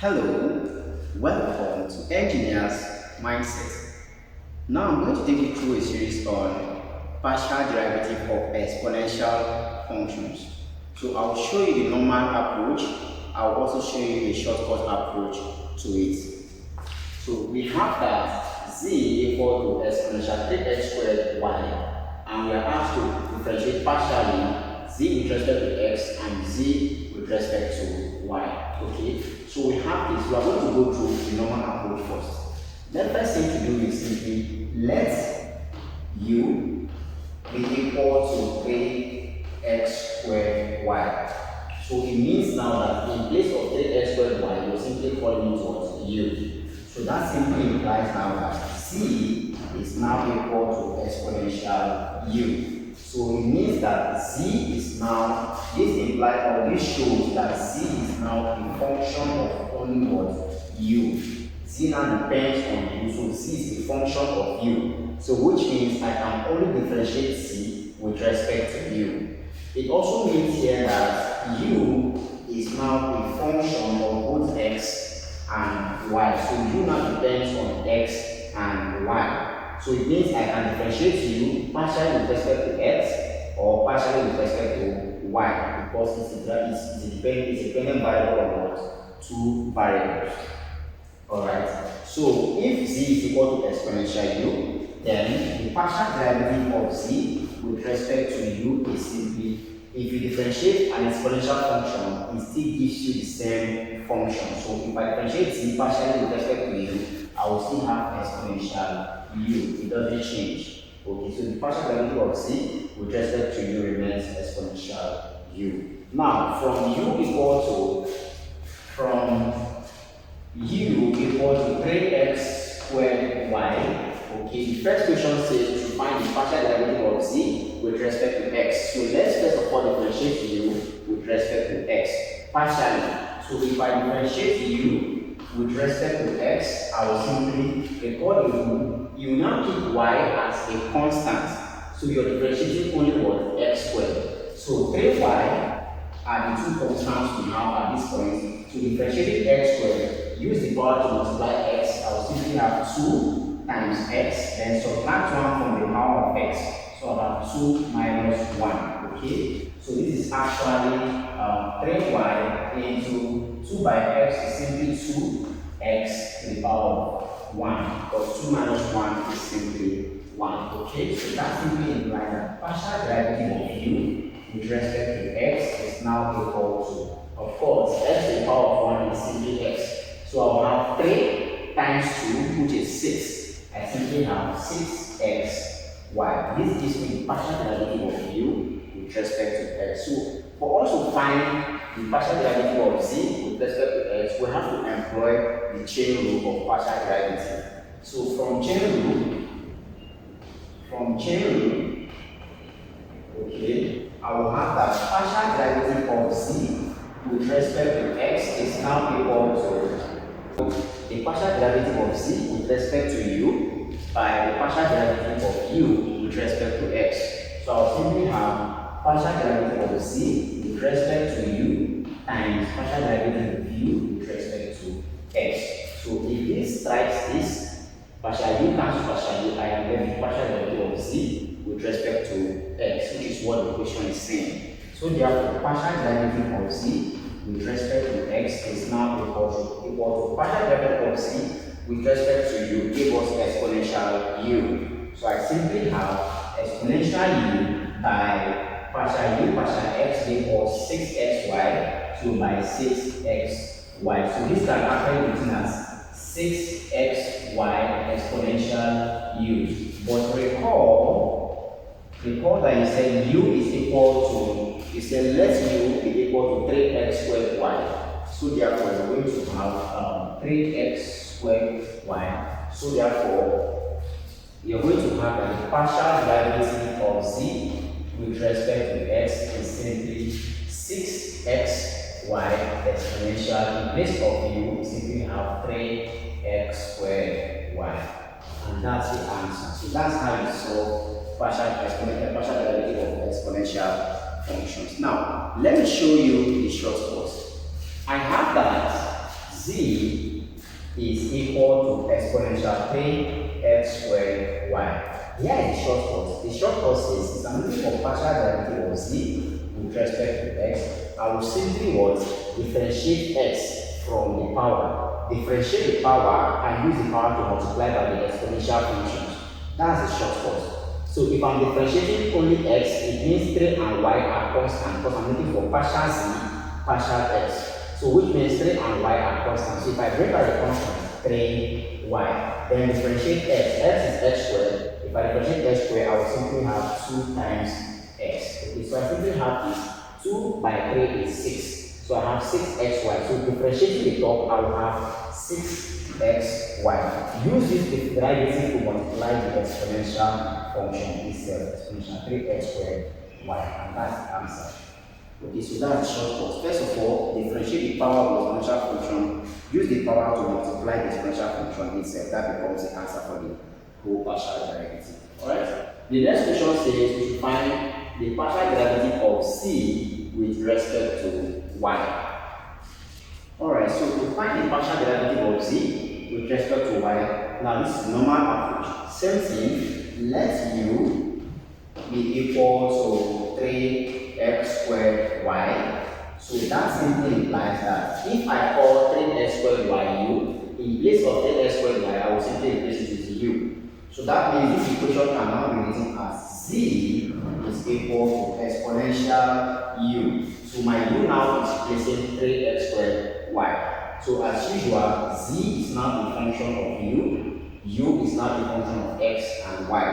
Hello, welcome to Engineer's Mindset. Now I'm going to take you through a series on partial derivative of exponential functions. So I'll show you the normal approach. I'll also show you a shortcut approach to it. So we have that z equal to exponential 3x squared y, and we are asked to differentiate partially z with respect to x and z with respect to y. Okay, so we have this. We are going to go through the normal approach first. The first thing to do is simply let u be equal to 3x squared y. So it means now that in place of 3x squared y, you're simply calling it what? U. So that simply implies now that z is now equal to exponential u. So it means that z is now, this implies or this shows that z is now a function of only what? U. Z now depends on u, so z is a function of u. So which means I can only differentiate z with respect to u. It also means here that u is now a function of both x and y. So u now depends on x and y. So it means I can differentiate u partially with respect to x or partially with respect to y, because it's a dependent variable on what? Two variables. Alright. So if z is equal to exponential u, then the partial derivative of z with respect to u is simply, if you differentiate an exponential function, it still gives you the same function. So if I differentiate z partially with respect to u, I will still have exponential u. It doesn't change. Okay, so the partial derivative of z with respect to u remains exponential u. Now, from u equal to 3x squared y, okay, the first question says to find the partial derivative of z with respect to x. So let's first of all differentiate u with respect to x partially. So if I differentiate u with respect to x, I will simply record the rule. You now keep y as a constant. So you're differentiating only what? X squared. So 3y are the two constants we have at this point. So differentiating x squared, use the power to multiply x. I will simply have 2 times x, then subtract 1 from the power of x. So I have 2 minus 1. Okay? So this is actually 3y into 2 by x is simply 2x to the power of 1. Because 2 minus 1 is simply 1. Okay? So that simply implies that partial derivative of u with respect to x is now equal to, of course, x to the power of 1 is simply x. So I will have 3 times 2, which is 6. I simply have 6xy. This gives me the partial derivative of u with respect to x. So for us to find the partial derivative of z with respect to x, we have to employ the chain rule of partial derivative. So from chain rule, okay, I will have that partial derivative of z with respect to x is now equal to the partial derivative of z with respect to u by the partial derivative of u with respect to x. So I'll simply have partial derivative of z with respect to u times partial derivative of u with respect to x. So if this strikes this, partial u cancels partial u, I am getting partial derivative of z with respect to x, which is what the equation is saying. So therefore, partial derivative of z with respect to x is now equal to partial derivative of z with respect to u give us exponential u. So I simply have exponential u by partial u partial x equals 6xy, so by 6xy. So this can actually be written as 6xy exponential u. But recall that you said u is equal to, you said let u be equal to 3x squared y. So therefore we're going to have 3x squared y. So therefore you're going to have the partial derivative of z with respect to x is simply 6xy exponential. In place of u, we simply have 3x squared y. And that's the answer. So that's how you solve partial derivative of exponential functions. Now, let me show you the shortcut. I have that z is equal to exponential 3x squared y. Here is the shortcut. The shortcut says I'm looking for partial derivative of z with respect to x. I will simply what? Differentiate x from the power. Differentiate the power and use the power to multiply by the exponential functions. That's the shortcut. So if I'm differentiating only x, it means 3 and y are constant because I'm looking for partial z, partial x. So which means 3 and y are constant. So if I break out the constant, 3y, then differentiate x. X is x squared. If I differentiate x squared, I will simply have 2 times x. Okay, so I simply have this 2 by 3 is 6. So I have 6xy. So differentiating the top, I will have 6xy. Use this derivative to multiply the exponential function itself, exponential 3x squared y, and that's the answer. Okay, so that's the shortcut. First of all, differentiate the power of the exponential function. Use the power to multiply the exponential function itself. That becomes the answer for the whole partial derivative. Alright? The next question says we should find the partial derivative of c with respect to y. Alright, so to find the partial derivative of z with respect to y, now this is normal approach. Same thing, let u be equal to 3x squared y. So that simply implies that if I call 3x squared y u, in place of 3x squared y, I will simply replace it with u. So that means this equation can now be written as z is equal to exponential u. So my u now is placing 3x squared y. So as usual, z is now a function of u is now a function of x and y.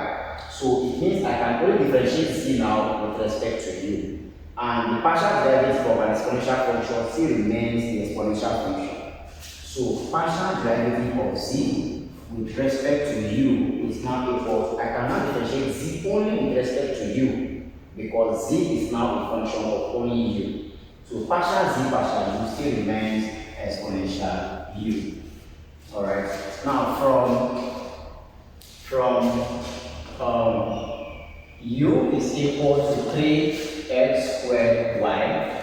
So it means I can only differentiate z now with respect to u. And the partial derivative of an exponential function still remains the exponential function. So partial derivative of z with respect to u is now equal to, I cannot differentiate z only with respect to u because z is now a function of only u. So partial z partial u still remains exponential u. Alright. Now from u is equal to 3x squared y.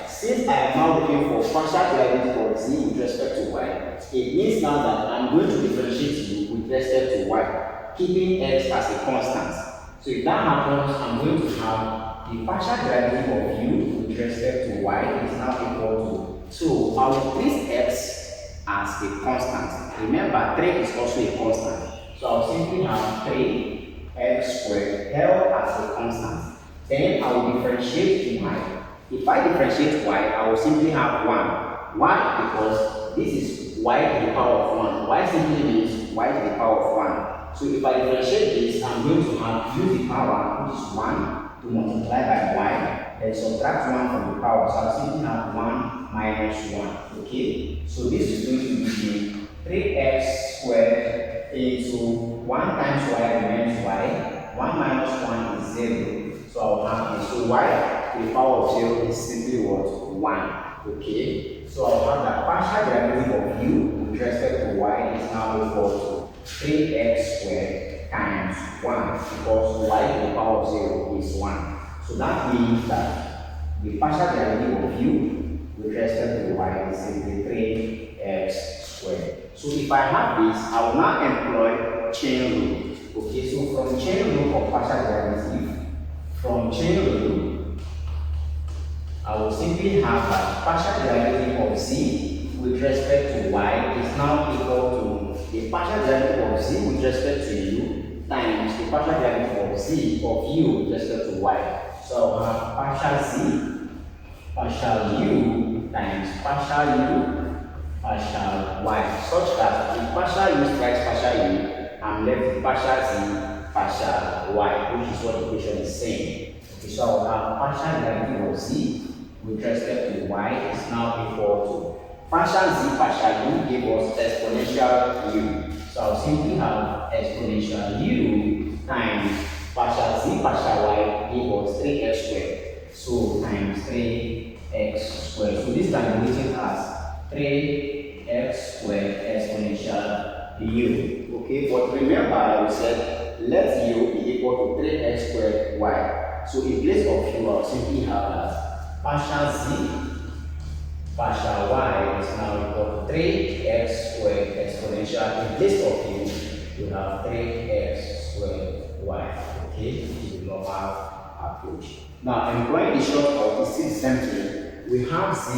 Since I am now looking for partial derivative of z with respect to y, it means now that I'm going to differentiate u with respect to y, keeping x as a constant. So if that happens, I'm going to have the partial derivative of u with respect to y is now equal to 2. I will place x as a constant. Remember, 3 is also a constant. So I'll simply have 3x squared held as a constant. Then I will differentiate y. If I differentiate y, I will simply have 1. Why? Because this is y to the power of 1. Y simply means y to the power of 1. So if I differentiate this, I'm going to have use the power, which is 1, to multiply by y, then subtract 1 from the power. So I'll simply have 1 minus 1. Okay? So this is going to be 3x squared into 1 times y remains y. 1 minus 1 is 0. So I'll have this. So y to the power of 0 is simply what? 1. Okay? So I'll have that partial derivative of u with respect to y is now equal to 3x squared times 1 because y to the power of 0 is 1. So that means that the partial derivative of u with respect to y is simply 3x squared. So if I have this, I will now employ chain rule. Okay, so from chain rule of partial derivative, I will simply have that partial derivative of z with respect to y is now equal to the partial derivative of z with respect to u times the partial derivative of z of u with respect to y. So I'll have partial z, partial u times partial u, partial y, such that if partial u strikes partial u, I'm left with partial z, partial y, which is what the equation is saying. Okay, so I'll have partial derivative of z with respect to y is now equal to partial z partial u give us exponential u. So I'll simply have exponential u times partial z partial y give us 3x squared. So times 3x squared. So this can be written as 3x squared exponential u. Okay, but remember we said let u be equal to 3x squared y. So in place of u, I'll simply have as partial z partial y is now equal to 3x squared exponential. In place of u, you have 3x squared y. Okay, this is the normal approach. Now, employing the shortcut, is still the same thing. We have z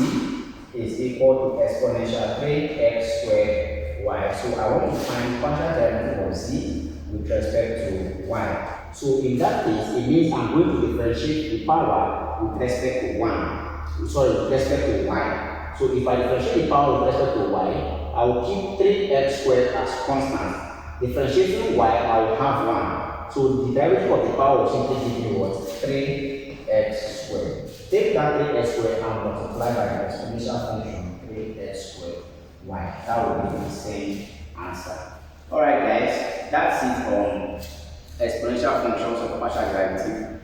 is equal to exponential 3x squared y. So I want to find partial derivative of z with respect to y. So in that case, it means I'm going to differentiate the power with respect to 1. Sorry, with respect to y. So if I differentiate the power with respect to y, I will keep 3x squared as constant. Differentiating y, I will have 1. So the derivative of the power will simply give me what? 3x squared. Take that 3x squared and multiply by the exponential function 3x squared y. That will be the same answer. Alright guys, that's it on exponential functions of partial derivative.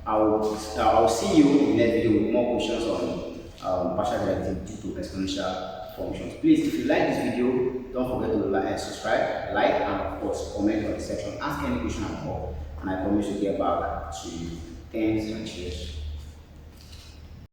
I'll see you in the next video with more questions on partial derivative due to exponential functions. Please, if you like this video, don't forget to subscribe, like, and of course comment on the section. Ask any question at all, and I promise to get back to you. Thanks and cheers.